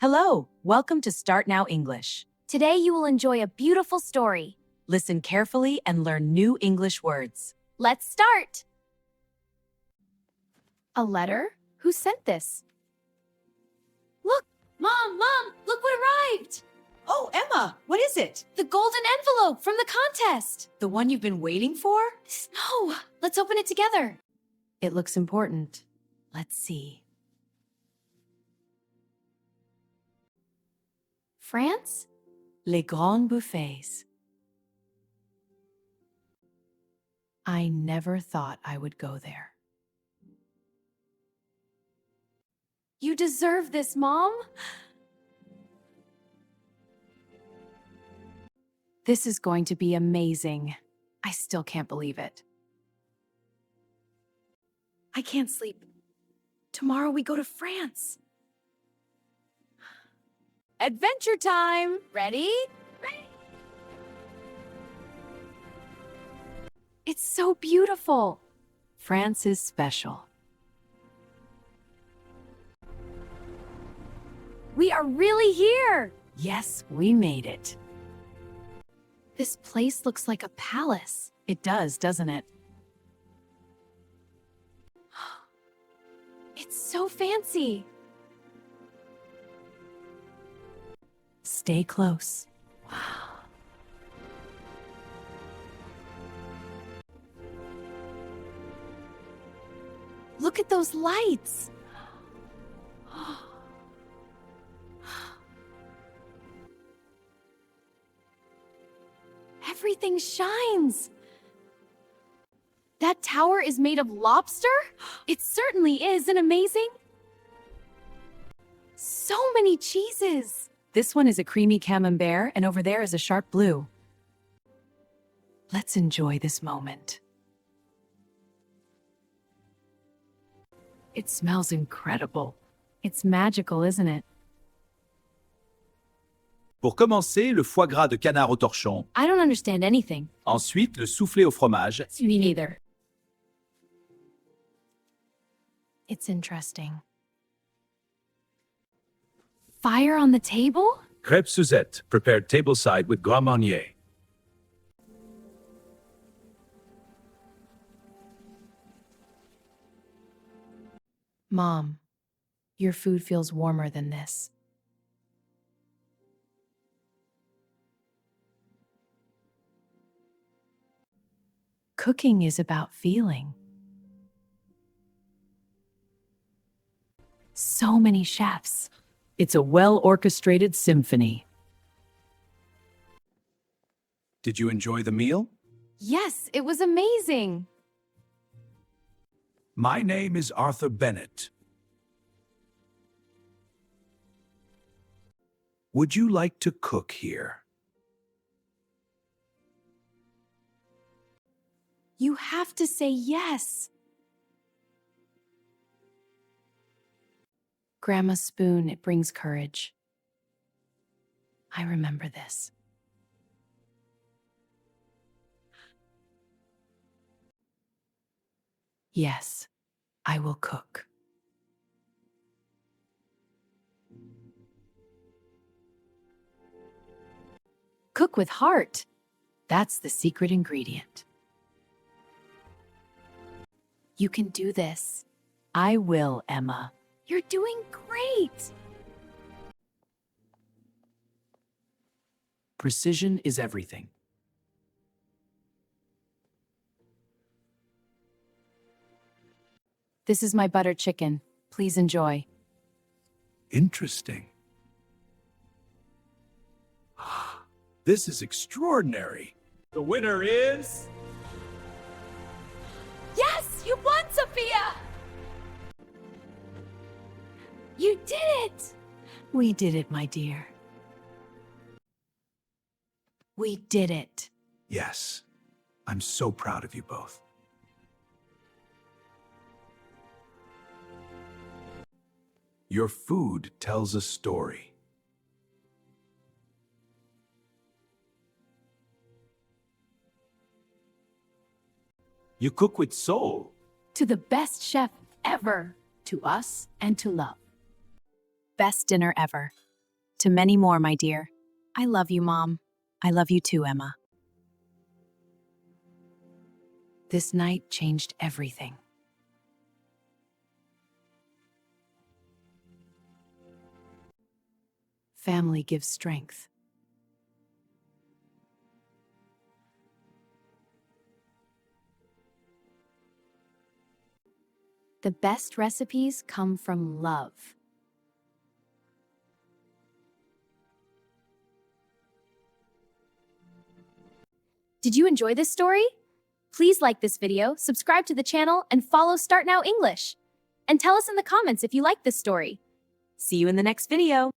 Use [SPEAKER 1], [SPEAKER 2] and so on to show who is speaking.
[SPEAKER 1] Hello, welcome to Start Now English.
[SPEAKER 2] Today you will enjoy a beautiful story.
[SPEAKER 1] Listen carefully and learn new English words.
[SPEAKER 2] Let's start! A letter? Who sent this? Look! Mom! Look what arrived!
[SPEAKER 1] Oh, Emma, what is it?
[SPEAKER 2] The golden envelope from the contest!
[SPEAKER 1] The one you've been waiting for?
[SPEAKER 2] No! Let's open it together.
[SPEAKER 1] It looks important. Let's see.
[SPEAKER 2] France?
[SPEAKER 1] Les grands buffets. I never thought I would go there.
[SPEAKER 2] You deserve this, Mom!
[SPEAKER 1] This is going to be amazing. I still can't believe it. I can't sleep. Tomorrow we go to France.
[SPEAKER 2] Adventure time! Ready? It's so beautiful!
[SPEAKER 1] France is special.
[SPEAKER 2] We are really here!
[SPEAKER 1] Yes, we made it.
[SPEAKER 2] This place looks like a palace.
[SPEAKER 1] It does, doesn't it?
[SPEAKER 2] It's so fancy.
[SPEAKER 1] Stay close. Wow.
[SPEAKER 2] Look at those lights. Everything shines. That tower is made of lobster? It certainly is, and amazing. So many cheeses.
[SPEAKER 1] This one is a creamy camembert, and over there is a sharp blue. Let's enjoy this moment. It smells incredible. It's magical, isn't it?
[SPEAKER 3] Pour commencer, le foie gras de canard au torchon.
[SPEAKER 2] I don't understand anything.
[SPEAKER 3] Ensuite, le soufflé au fromage.
[SPEAKER 2] Me neither.
[SPEAKER 1] It's interesting.
[SPEAKER 2] Fire on the table?
[SPEAKER 3] Crêpes Suzette, prepared tableside with Grand Marnier.
[SPEAKER 1] Mom, your food feels warmer than this. Cooking is about feeling. So many chefs. It's a well-orchestrated symphony.
[SPEAKER 3] Did you enjoy the meal?
[SPEAKER 2] Yes, it was amazing.
[SPEAKER 3] My name is Arthur Bennett. Would you like to cook here?
[SPEAKER 2] You have to say yes.
[SPEAKER 1] Grandma's spoon, it brings courage. I remember this. Yes, I will cook. Cook with heart. That's the secret ingredient. You can do this. I will, Emma.
[SPEAKER 2] You're doing great.
[SPEAKER 3] Precision is everything.
[SPEAKER 1] This is my butter chicken. Please enjoy.
[SPEAKER 3] Interesting. This is extraordinary. The winner is...
[SPEAKER 2] Yes, you won, Sophia! You did it!
[SPEAKER 1] We did it, my dear. We did it.
[SPEAKER 3] Yes, I'm so proud of you both. Your food tells a story. You cook with soul.
[SPEAKER 2] To the best chef ever. To us and to love.
[SPEAKER 1] Best dinner ever. to many more, my dear. I love you, Mom. I love you too, Emma. This night changed everything. Family gives strength.
[SPEAKER 2] The best recipes come from love. Did you enjoy this story? Please like this video, subscribe to the channel, and follow Start Now English. And tell us in the comments if you like this story.
[SPEAKER 1] See you in the next video.